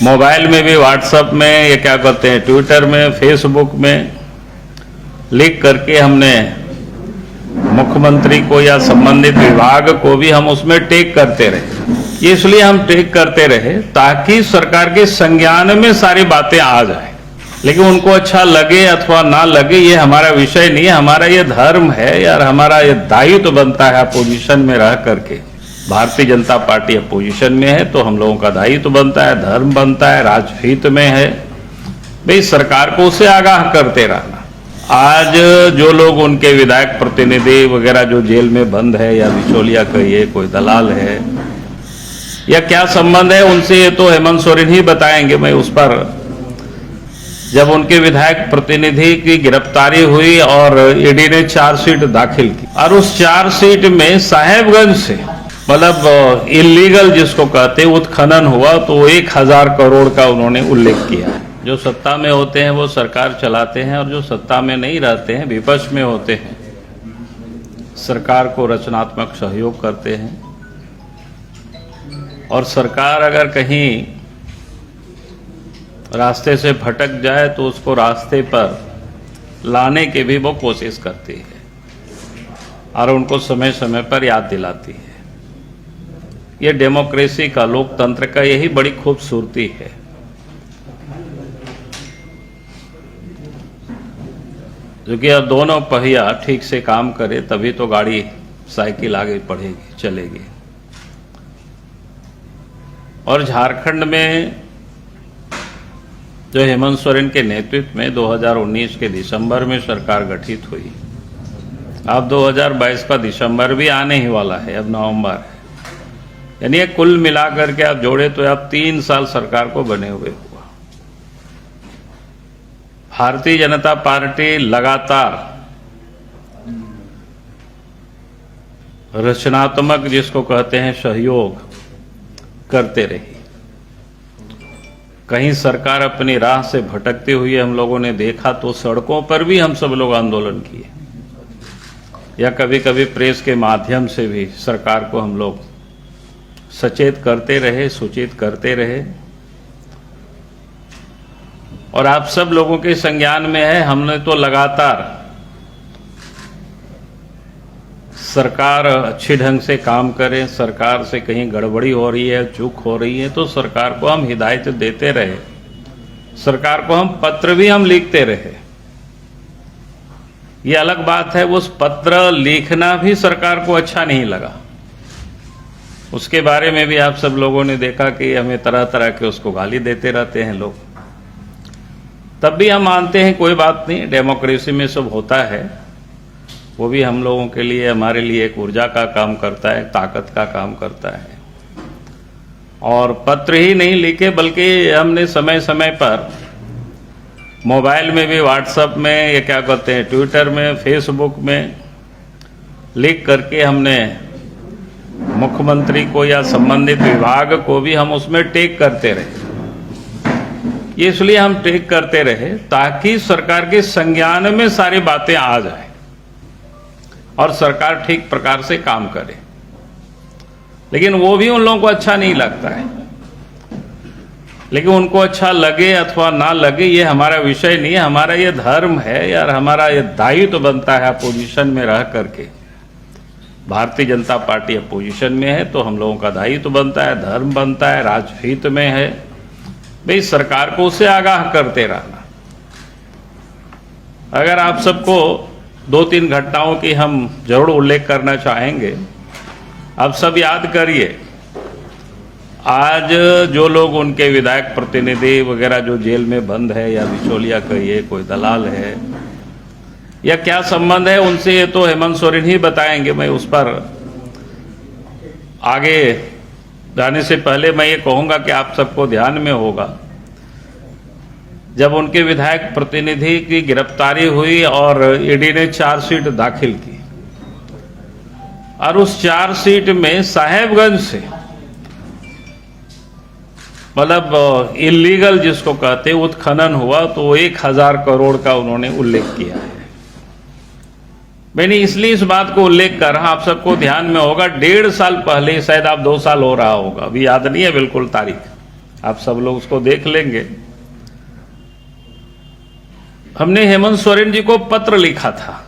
Mobile में भी, WhatsApp में, ये क्या कहते हैं, ट्विटर में, फेसबुक में लिख करके हमने मुख्यमंत्री को या संबंधित विभाग को भी हम उसमें टैग करते रहे। इसलिए हम टैग करते रहे ताकि सरकार के संज्ञान में सारी बातें आ जाए। लेकिन उनको अच्छा लगे अथवा ना लगे ये हमारा विषय नहीं है, हमारा ये धर्म है यार, हमारा ये दायित्व बनता है अपोजिशन में रह करके। भारतीय जनता पार्टी अपोजिशन में है तो हम लोगों का दायित्व बनता है, धर्म बनता है, राजहित में है भाई सरकार को उससे आगाह करते रहना। आज जो लोग उनके विधायक प्रतिनिधि वगैरह जो जेल में बंद है या बिचौलिया कहिए, कोई दलाल है या क्या संबंध है उनसे, ये तो हेमंत सोरेन ही बताएंगे। मैं उस पर जब उनके विधायक प्रतिनिधि की गिरफ्तारी हुई और ईडी ने चार्जशीट दाखिल की और उस चार्जशीट में साहेबगंज से मतलब इलीगल जिसको कहते हैं उत्खनन हुआ तो 1000 करोड़ का उन्होंने उल्लेख किया है। जो सत्ता में होते हैं वो सरकार चलाते हैं और जो सत्ता में नहीं रहते हैं, विपक्ष में होते हैं, सरकार को रचनात्मक सहयोग करते हैं। और सरकार अगर कहीं रास्ते से भटक जाए तो उसको रास्ते पर लाने की भी वो कोशिश करती है और उनको समय समय पर याद दिलाती है। ये डेमोक्रेसी का, लोकतंत्र का यही बड़ी खूबसूरती है। जो कि अब दोनों पहिया ठीक से काम करे तभी तो गाड़ी, साइकिल आगे बढ़ेगी, चलेगी। और झारखंड में जो हेमंत सोरेन के नेतृत्व में 2019 के दिसंबर में सरकार गठित हुई, अब 2022 का दिसंबर भी आने ही वाला है, अब नवंबर है, यानी कुल मिलाकर के आप जोड़े तो आप 3 साल सरकार को बने हुए हुआ। भारतीय जनता पार्टी लगातार रचनात्मक जिसको कहते हैं सहयोग करते रही। कहीं सरकार अपनी राह से भटकते हुए हम लोगों ने देखा तो सड़कों पर भी हम सब लोग आंदोलन किए या कभी कभी प्रेस के माध्यम से भी सरकार को हम लोग सचेत करते रहे, सूचित करते रहे। और आप सब लोगों के संज्ञान में है, हमने तो लगातार सरकार अच्छी ढंग से काम करे, सरकार से कहीं गड़बड़ी हो रही है, चूक हो रही है तो सरकार को हम हिदायत देते रहे, सरकार को हम पत्र भी हम लिखते रहे। ये अलग बात है उस पत्र लिखना भी सरकार को अच्छा नहीं लगा, उसके बारे में भी आप सब लोगों ने देखा कि हमें तरह तरह के उसको गाली देते रहते हैं लोग। तब भी हम मानते हैं कोई बात नहीं, डेमोक्रेसी में सब होता है, वो भी हम लोगों के लिए, हमारे लिए एक ऊर्जा का काम करता है, ताकत का काम करता है। और पत्र ही नहीं लिखे बल्कि हमने समय समय पर मोबाइल में भी, व्हाट्सएप में, ये क्या कहते हैं, ट्विटर में, फेसबुक में लिख करके हमने मुख्यमंत्री को या संबंधित विभाग को भी हम उसमें टैग करते रहे। इसलिए हम टैग करते रहे ताकि सरकार के संज्ञान में सारी बातें आ जाए और सरकार ठीक प्रकार से काम करे। लेकिन वो भी उन लोगों को अच्छा नहीं लगता है। लेकिन उनको अच्छा लगे अथवा ना लगे ये हमारा विषय नहीं है, हमारा ये धर्म है यार, हमारा ये दायित्व बनता है अपोजिशन में रह करके। भारतीय जनता पार्टी अपोजिशन में है तो हम लोगों का दायित्व बनता है, धर्म बनता है, राजहित में है भाई सरकार को उससे आगाह करते रहना। अगर आप सबको 2-3 घटनाओं की हम जरूर उल्लेख करना चाहेंगे। आप सब याद करिए, आज जो लोग उनके विधायक प्रतिनिधि वगैरह जो जेल में बंद है या बिचौलिया कहिए, कोई दलाल है या क्या संबंध है उनसे, ये तो हेमंत सोरेन ही बताएंगे। मैं उस पर आगे जाने से पहले मैं ये कहूँगा कि आप सबको ध्यान में होगा, जब उनके विधायक प्रतिनिधि की गिरफ्तारी हुई और ईडी ने चार्जशीट दाखिल की और उस चार्जशीट में साहेबगंज से मतलब इलीगल जिसको कहते हैं उत्खनन हुआ तो 1000 करोड़ का उन्होंने उल्लेख किया है। मैंने इसलिए इस बात को उल्लेख कर रहा, आप सबको ध्यान में होगा 1.5 साल पहले, शायद आप 2 साल हो रहा होगा, अभी याद नहीं है बिल्कुल तारीख, आप सब लोग उसको देख लेंगे। हमने हेमंत सोरेन जी को पत्र लिखा था,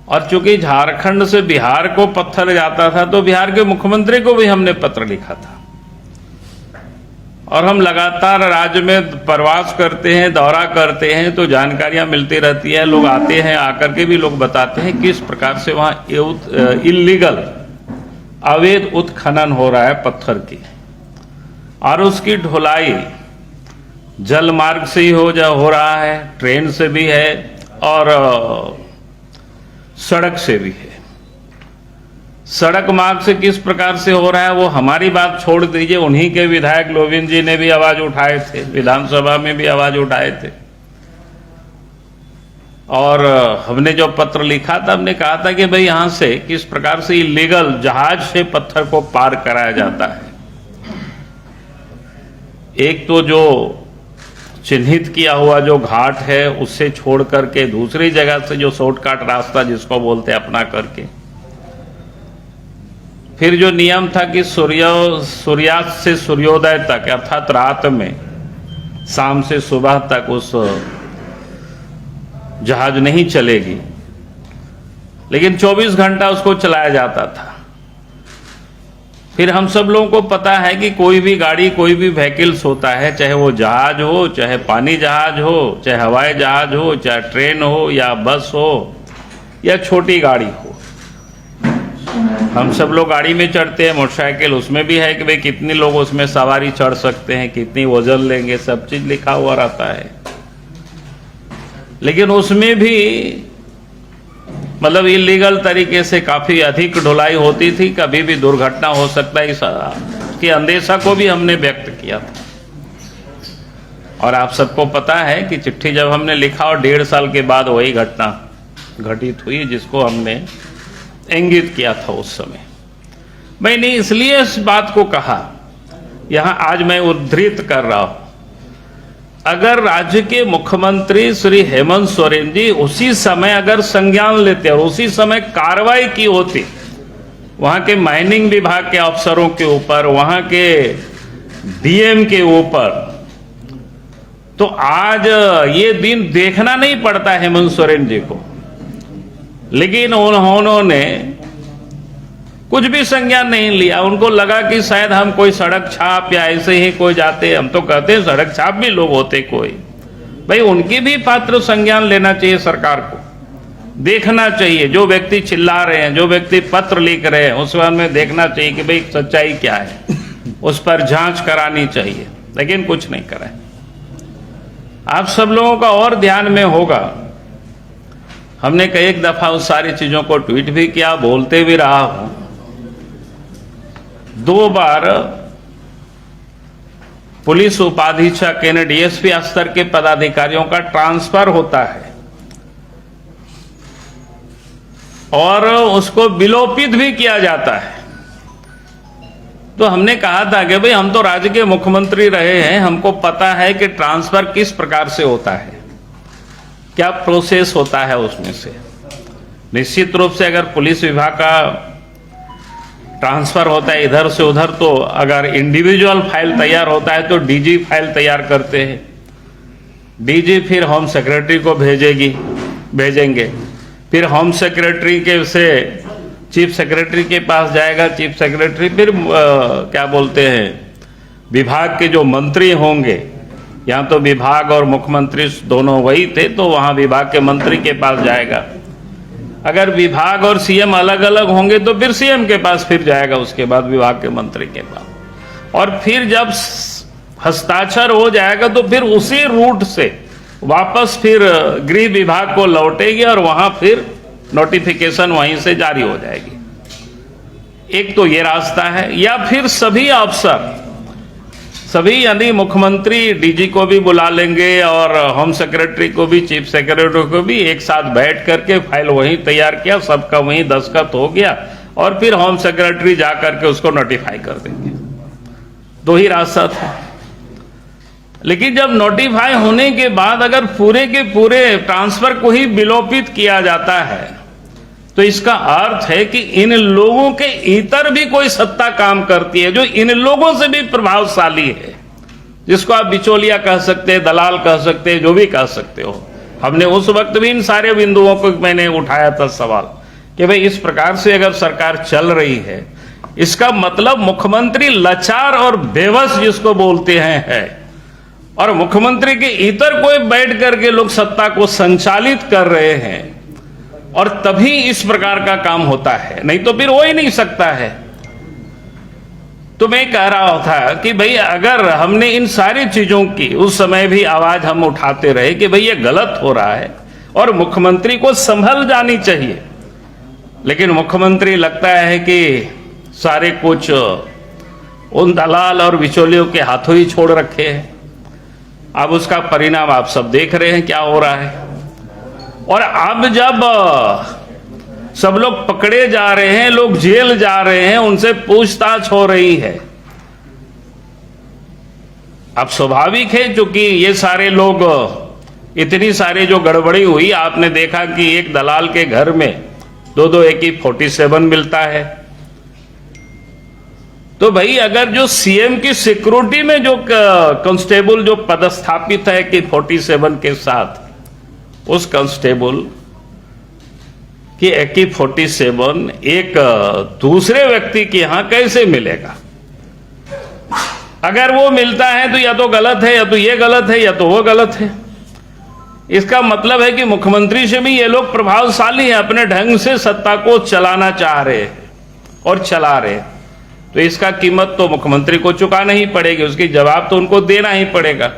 और चूंकि झारखंड से बिहार को पत्थर जाता था तो बिहार के मुख्यमंत्री को भी हमने पत्र लिखा था। और हम लगातार राज्य में प्रवास करते हैं, दौरा करते हैं, तो जानकारियां मिलती रहती है। लोग आते हैं, आकर के भी लोग बताते हैं किस प्रकार से वहां इलीगल अवैध उत्खनन हो रहा है पत्थर की, और उसकी ढुलाई जल मार्ग से ही हो रहा है, ट्रेन से भी है और सड़क से भी है। सड़क मार्ग से किस प्रकार से हो रहा है वो हमारी बात छोड़ दीजिए, उन्हीं के विधायक लोविन जी ने भी आवाज उठाए थे, विधानसभा में भी आवाज उठाए थे। और हमने जो पत्र लिखा था, हमने कहा था कि भाई यहां से किस प्रकार से इलीगल जहाज से पत्थर को पार कराया जाता है। एक तो जो चिन्हित किया हुआ जो घाट है उससे छोड़ करके दूसरी जगह से जो शॉर्टकट रास्ता जिसको बोलते हैं अपना करके, फिर जो नियम था कि सूर्यास्त से सूर्योदय तक अर्थात रात में शाम से सुबह तक उस जहाज नहीं चलेगी, लेकिन 24 घंटा उसको चलाया जाता था। फिर हम सब लोगों को पता है कि कोई भी गाड़ी, कोई भी व्हीकल्स होता है, चाहे वो जहाज हो, चाहे पानी जहाज हो, चाहे हवाई जहाज हो, चाहे ट्रेन हो या बस हो या छोटी गाड़ी हो। हम सब लोग गाड़ी में चढ़ते हैं, मोटरसाइकिल, उसमें भी है कि भाई कितने लोग उसमें सवारी चढ़ सकते हैं, कितनी वजन लेंगे, सब चीज लिखा हुआ रहता है। लेकिन उसमें भी मतलब इलीगल तरीके से काफी अधिक ढुलाई होती थी, कभी भी दुर्घटना हो सकता है, इसके अंदेशा को भी हमने व्यक्त किया था। और आप सबको पता है कि चिट्ठी जब हमने लिखा और 1.5 साल के बाद वही घटना घटित हुई जिसको हमने इंगित किया था उस समय। मैंने इसलिए इस बात को कहा, यहां आज मैं उद्धृत कर रहा हूं, अगर राज्य के मुख्यमंत्री श्री हेमंत सोरेन जी उसी समय अगर संज्ञान लेते और उसी समय कार्रवाई की होती वहां के माइनिंग विभाग के अफसरों के ऊपर, वहां के डीएम के ऊपर, तो आज ये दिन देखना नहीं पड़ता हेमंत सोरेन जी को। लेकिन उन्होंने कुछ भी संज्ञान नहीं लिया। उनको लगा कि शायद हम कोई सड़क छाप या ऐसे ही कोई जाते, हम तो कहते हैं सड़क छाप भी लोग होते कोई, भाई उनकी भी पात्र संज्ञान लेना चाहिए, सरकार को देखना चाहिए। जो व्यक्ति चिल्ला रहे हैं, जो व्यक्ति पत्र लिख रहे हैं, उस बारे में देखना चाहिए कि भाई सच्चाई क्या है, उस पर जांच करानी चाहिए। लेकिन कुछ नहीं करा। आप सब लोगों का और ध्यान में होगा, हमने कई एक दफा उस सारी चीजों को ट्वीट भी किया, बोलते भी रहा हूं। 2 बार पुलिस उपाधीक्षक यानी डीएसपी स्तर के पदाधिकारियों का ट्रांसफर होता है और उसको विलोपित भी किया जाता है। तो हमने कहा था कि भाई हम तो राज्य के मुख्यमंत्री रहे हैं, हमको पता है कि ट्रांसफर किस प्रकार से होता है, क्या प्रोसेस होता है उसमें से। निश्चित रूप से अगर पुलिस विभाग का ट्रांसफर होता है इधर से उधर, तो अगर इंडिविजुअल फाइल तैयार होता है तो डीजी फाइल तैयार करते हैं, डीजी फिर होम सेक्रेटरी को भेजेंगे, फिर होम सेक्रेटरी के से चीफ सेक्रेटरी के पास जाएगा, चीफ सेक्रेटरी फिर क्या बोलते हैं विभाग के जो मंत्री होंगे, यहाँ तो विभाग और मुख्यमंत्री दोनों वही थे, तो वहां विभाग के मंत्री के पास जाएगा। अगर विभाग और सीएम अलग अलग होंगे तो फिर सीएम के पास फिर जाएगा, उसके बाद विभाग के मंत्री के पास, और फिर जब हस्ताक्षर हो जाएगा तो फिर उसी रूट से वापस फिर गृह विभाग को लौटेगी और वहां फिर नोटिफिकेशन वहीं से जारी हो जाएगी। एक तो ये रास्ता है, या फिर सभी अफसर, सभी यानी मुख्यमंत्री डीजी को भी बुला लेंगे और होम सेक्रेटरी को भी, चीफ सेक्रेटरी को भी, एक साथ बैठ करके फाइल वहीं तैयार किया, सबका वहीं दस्तखत हो गया और फिर होम सेक्रेटरी जा करके उसको नोटिफाई कर देंगे। 2 ही रास्ता था। लेकिन जब नोटिफाई होने के बाद अगर पूरे के पूरे ट्रांसफर को ही विलोपित किया जाता है तो इसका अर्थ है कि इन लोगों के इतर भी कोई सत्ता काम करती है जो इन लोगों से भी प्रभावशाली है, जिसको आप बिचौलिया कह सकते हैं, दलाल कह सकते हैं, जो भी कह सकते हो। हमने उस वक्त भी इन सारे बिंदुओं को मैंने उठाया था सवाल कि भाई इस प्रकार से अगर सरकार चल रही है, इसका मतलब मुख्यमंत्री लाचार और बेबस जिसको बोलते हैं है, और मुख्यमंत्री के इतर कोई बैठ करके लोग सत्ता को संचालित कर रहे हैं, और तभी इस प्रकार का काम होता है, नहीं तो फिर हो ही नहीं सकता है। तो मैं कह रहा था कि भाई अगर हमने इन सारी चीजों की उस समय भी आवाज हम उठाते रहे कि भाई ये गलत हो रहा है और मुख्यमंत्री को संभल जानी चाहिए, लेकिन मुख्यमंत्री लगता है कि सारे कुछ उन दलाल और बिचौलियों के हाथों ही छोड़ रखे हैं। अब उसका परिणाम आप सब देख रहे हैं क्या हो रहा है। और अब जब सब लोग पकड़े जा रहे हैं, लोग जेल जा रहे हैं, उनसे पूछताछ हो रही है, अब स्वाभाविक है क्योंकि ये सारे लोग, इतनी सारी जो गड़बड़ी हुई, आपने देखा कि एक दलाल के घर में 2-2 AK-47 मिलता है। तो भाई अगर जो सीएम की सिक्योरिटी में जो कांस्टेबल जो पदस्थापित है AK-47 के साथ, उस कांस्टेबल कि AK-47 एक दूसरे व्यक्ति के यहां कैसे मिलेगा? अगर वो मिलता है तो या तो गलत है, या तो ये गलत है, या तो वो गलत है। इसका मतलब है कि मुख्यमंत्री से भी ये लोग प्रभावशाली हैं, अपने ढंग से सत्ता को चलाना चाह रहे हैं और चला रहे हैं। तो इसका कीमत तो मुख्यमंत्री को चुकाना ही पड़ेगी, उसकी जवाब तो उनको देना ही पड़ेगा।